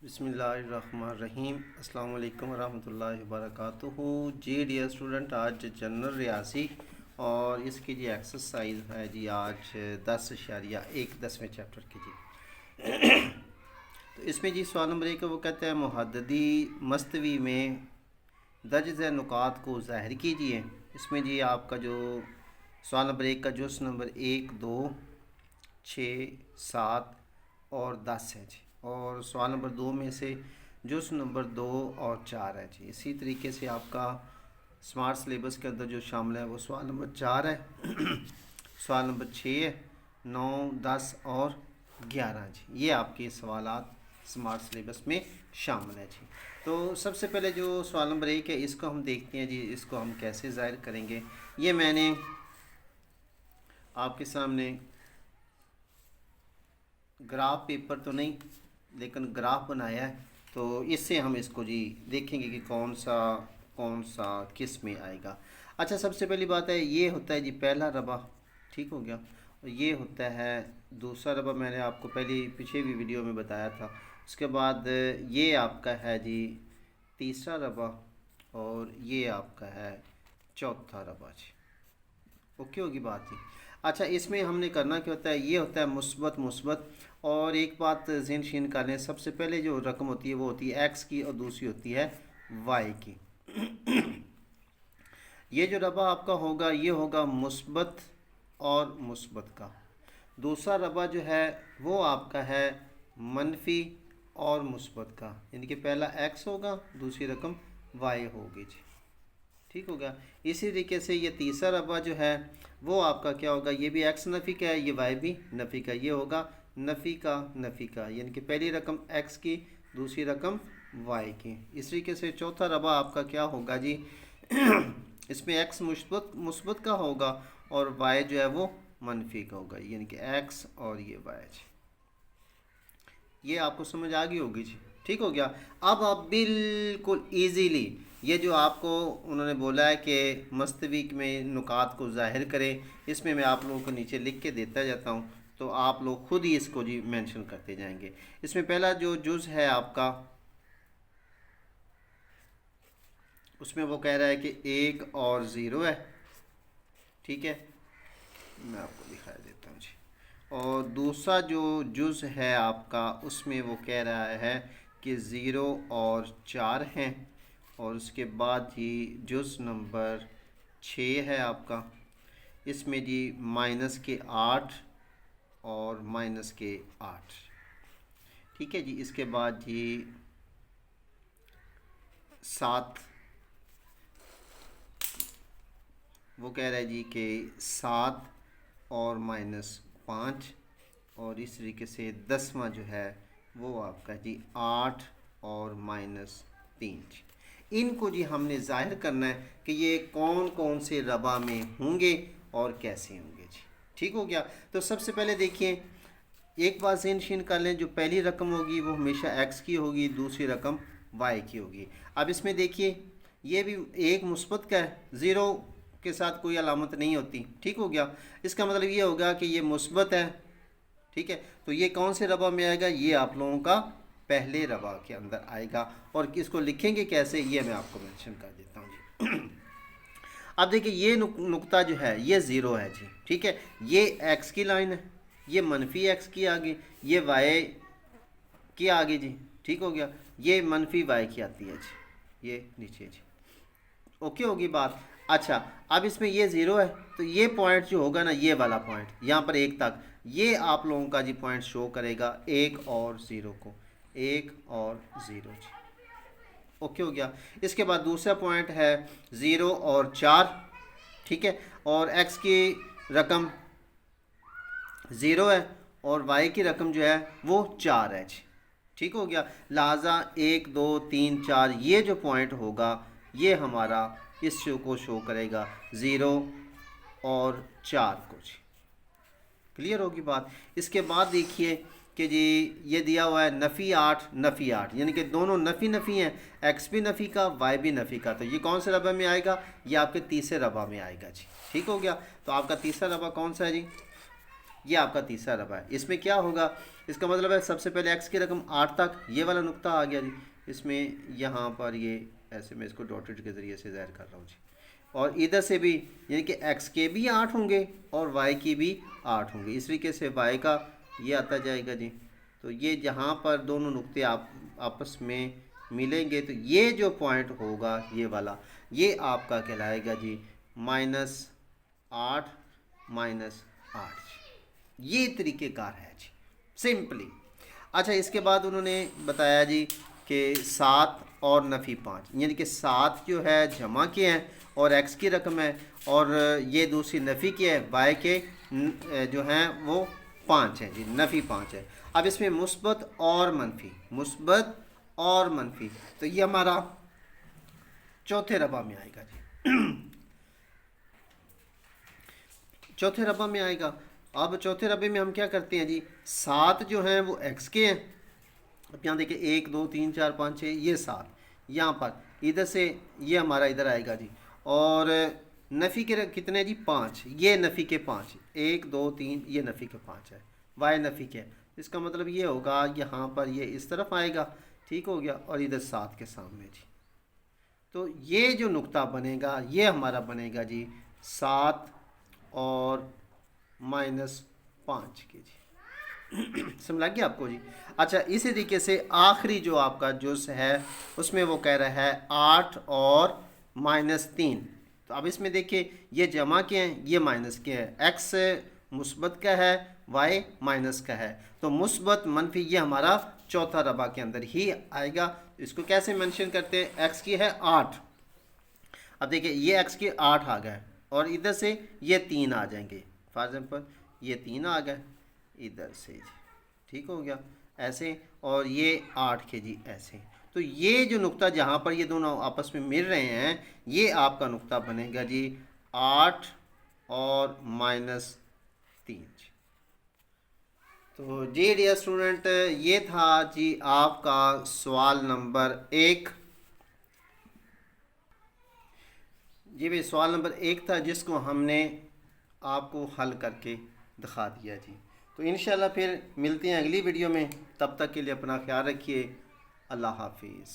بسم اللہ الرحمن الرحیم۔ السلام علیکم ورحمۃ اللہ وبرکاتہ۔ جی ڈیئر اسٹوڈنٹ، آج جنرل ریاضی اور اس کی جی ایکسرسائز ہے جی آج 10.1 چیپٹر کی جی۔ تو اس میں جی سوال نمبر 1 وہ کہتے ہیں محددی مستوی میں درج ذیل نکات کو ظاہر کیجیے۔ اس میں جی آپ کا جو سوال نمبر 1 کا جز نمبر 1 2 6 7 اور 10 ہے جی، اور سوال نمبر 2 میں سے جز نمبر 2 اور 4 ہے جی۔ اسی طریقے سے آپ کا سمارٹ سلیبس کے اندر جو شامل ہے وہ سوال نمبر 4 ہے، سوال نمبر 6 ہے، 9 10 اور 11 جی۔ یہ آپ کے سوالات سمارٹ سلیبس میں شامل ہے جی۔ تو سب سے پہلے جو سوال نمبر 1 ہے اس کو ہم دیکھتے ہیں جی، اس کو ہم کیسے ظاہر کریں گے۔ یہ میں نے آپ کے سامنے گراف پیپر تو نہیں لیکن گراف بنایا ہے، تو اس سے ہم اس کو جی دیکھیں گے کہ کون سا کس میں آئے گا۔ اچھا، سب سے پہلی بات ہے یہ ہوتا ہے جی پہلا ربع، ٹھیک ہو گیا، اور یہ ہوتا ہے دوسرا ربع، میں نے آپ کو پیچھے بھی ویڈیو میں بتایا تھا۔ اس کے بعد یہ آپ کا ہے جی تیسرا ربع، اور یہ آپ کا ہے چوتھا ربع جی۔ اوکے ہوگی بات جی۔ اچھا، اس میں ہم نے کرنا کیا ہوتا ہے، یہ ہوتا ہے مثبت، اور ایک بات ذہن نشین کر لیں، سب سے پہلے جو رقم ہوتی ہے وہ ہوتی ہے ایکس کی اور دوسری ہوتی ہے وائی کی۔ یہ جو ربع آپ کا ہوگا یہ ہوگا مثبت اور مثبت کا۔ دوسرا ربع جو ہے وہ آپ کا ہے منفی اور مثبت کا، یعنی کہ پہلا ایکس ہوگا دوسری رقم وائی ہوگی جی، ٹھیک ہوگا۔ اسی طریقے سے یہ تیسرا ربع جو ہے وہ آپ کا کیا ہوگا، یہ بھی ایکس نفی کا ہے، یہ وائی بھی نفی کا، یہ ہوگا نفی کا، یعنی کہ پہلی رقم ایکس کی دوسری رقم وائی کی۔ اس طریقے سے چوتھا ربع آپ کا کیا ہوگا جی، اس میں ایکس مثبت کا ہوگا اور وائی جو ہے وہ منفی کا ہوگا، یعنی کہ ایکس اور یہ وائی جی۔ یہ آپ کو سمجھ آ گئی ہوگی جی، ٹھیک ہو گیا۔ اب آپ بالکل ایزیلی یہ جو آپ کو انہوں نے بولا ہے کہ مستوی میں نکات کو ظاہر کریں، اس میں آپ لوگوں کو نیچے لکھ کے دیتا جاتا ہوں، تو آپ لوگ خود ہی اس کو جی مینشن کرتے جائیں گے۔ اس میں پہلا جو جز ہے آپ کا، اس میں وہ کہہ رہا ہے کہ 1 اور 0 ہے، ٹھیک ہے، میں آپ کو دکھا دیتا ہوں جی۔ اور دوسرا جو جز ہے آپ کا اس میں وہ کہہ رہا ہے کہ 0 اور 4 ہیں، اور اس کے بعد جی جز نمبر 6 ہے آپ کا، اس میں جی -8 اور -8، ٹھیک ہے جی۔ اس کے بعد جی 7، وہ کہہ رہا ہے جی کہ 7 اور -5، اور اس طریقے سے 10واں جو ہے وہ آپ کا جی 8 اور -3 جی۔ ان کو جی ہم نے ظاہر کرنا ہے کہ یہ کون سے ربع میں ہوں گے اور کیسے ہوں گے جی، ٹھیک ہو گیا۔ تو سب سے پہلے دیکھیں، ایک بات ذہن نشین کر لیں، جو پہلی رقم ہوگی وہ ہمیشہ ایکس کی ہوگی، دوسری رقم وائی کی ہوگی۔ اب اس میں دیکھیے یہ بھی ایک مثبت کا ہے، 0 کے ساتھ کوئی علامت نہیں ہوتی، ٹھیک ہو گیا۔ اس کا مطلب یہ ہوگا کہ یہ مثبت ہے، ٹھیک ہے۔ تو یہ کون سے ربع میں آئے گا، یہ آپ لوگوں کا پہلے ربع کے اندر آئے گا، اور اس کو لکھیں گے کیسے یہ میں آپ کو مینشن کر دیتا ہوں جی۔ اب دیکھیں یہ نقطہ جو ہے یہ 0 ہے جی، ٹھیک ہے، یہ ایکس کی لائن ہے، یہ منفی ایکس کی آگے، یہ وائی کی آگے جی، ٹھیک ہو گیا، یہ منفی وائی کی آتی ہے جی، یہ نیچے جی، اوکے ہوگی بات۔ اچھا، اب اس میں یہ 0 ہے تو یہ پوائنٹ جو ہوگا نا، یہ والا پوائنٹ یہاں پر 1 تک، یہ آپ لوگوں کا جی پوائنٹ شو کرے گا 1 اور 0 کو، 1 اور 0 جی، اوکے ہو گیا۔ اس کے بعد دوسرا پوائنٹ ہے 0 اور 4، ٹھیک ہے، اور ایکس کی رقم 0 ہے اور وائی کی رقم جو ہے وہ 4 ہے جی، ٹھیک ہو گیا۔ لہٰذا 1 2 3 4 یہ جو پوائنٹ ہوگا یہ ہمارا اس شو کو شو کرے گا 0 اور 4 کو جی، کلیئر ہوگی بات۔ اس کے بعد دیکھیے کہ جی یہ دیا ہوا ہے نفی 8، یعنی کہ دونوں نفی ہیں، ایکس بھی نفی کا وائی بھی نفی کا، تو یہ کون سے ربع میں آئے گا، یہ آپ کے تیسرے ربع میں آئے گا جی، ٹھیک ہو گیا۔ تو آپ کا تیسرا ربع کون سا ہے جی، یہ آپ کا تیسرا ربع ہے. اس میں کیا ہوگا، اس کا مطلب ہے سب سے پہلے ایکس کی رقم 8 تک، یہ والا نقطہ آ گیا جی. اس میں یہاں پر یہ ایسے میں اس کو ڈاٹڈ کے ذریعے سے ظاہر کر رہا ہوں جی. اور ادھر سے بھی یعنی کہ ایکس کے بھی 8 ہوں گے اور وائی کی بھی 8 ہوں گے. اس طریقے سے وائی کا یہ آتا جائے گا جی. تو یہ جہاں پر دونوں نقطے آپس میں ملیں گے تو یہ جو پوائنٹ ہوگا یہ والا، یہ آپ کا کہلائے گا جی -8 -8. یہ طریقہ کار ہے جی سمپلی. اچھا اس کے بعد انہوں نے بتایا جی کہ 7 اور نفی 5، یعنی کہ 7 جو ہے جمع کے ہیں اور ایکس کی رقم ہے، اور یہ دوسری نفی کی ہے، وائی کے جو ہیں وہ 5 ہیں جی، نفی 5 ہے. اب اس میں مثبت اور منفی، مثبت اور منفی، تو یہ ہمارا چوتھے ربع میں آئے گا جی. چوتھے ربع میں آئے گا. اب چوتھے ربع میں ہم کیا کرتے ہیں جی، 7 جو ہیں وہ ایکس کے ہیں. اب یہاں دیکھیں 1 2 3 4 5 6، یہ 7 یہاں پر ادھر سے یہ ہمارا ادھر آئے گا جی. اور نفی کے کتنے جی 5، یہ نفی کے 5، 1 2 3، یہ نفی کے 5 ہے، وائی نفی کے. اس کا مطلب یہ ہوگا یہاں پر یہ اس طرف آئے گا، ٹھیک ہو گیا، اور ادھر 7 کے سامنے جی. تو یہ جو نقطہ بنے گا یہ ہمارا بنے گا جی 7 اور -5 کے جی. سمجھ لگ گیا آپ کو جی. اچھا اسی طریقے سے آخری جو آپ کا جز ہے اس میں وہ کہہ رہا ہے 8 اور -3. تو اب اس میں دیکھیں یہ جمع کے ہیں، یہ مائنس کے ہے، ایکس مثبت کا ہے، وائی مائنس کا ہے. تو مثبت منفی یہ ہمارا چوتھا ربع کے اندر ہی آئے گا. اس کو کیسے منشن کرتے ہیں، ایکس کی ہے 8. اب دیکھیں یہ ایکس کی 8 آ گئے اور ادھر سے یہ 3 آ جائیں گے. فار ایگزامپل یہ 3 آ گئے ادھر سے جی، ٹھیک ہو گیا ایسے، اور یہ 8 کے جی ایسے. تو یہ جو نقطہ جہاں پر یہ دونوں آپس میں مل رہے ہیں یہ آپ کا نقطہ بنے گا جی 8 اور -3 جی. تو جی ڈیئر اسٹوڈنٹ یہ تھا جی آپ کا سوال نمبر 1. جی بھائی سوال نمبر 1 تھا جس کو ہم نے آپ کو حل کر کے دکھا دیا جی. تو انشاءاللہ پھر ملتے ہیں اگلی ویڈیو میں، تب تک کے لیے اپنا خیال رکھیے. اللہ حافظ.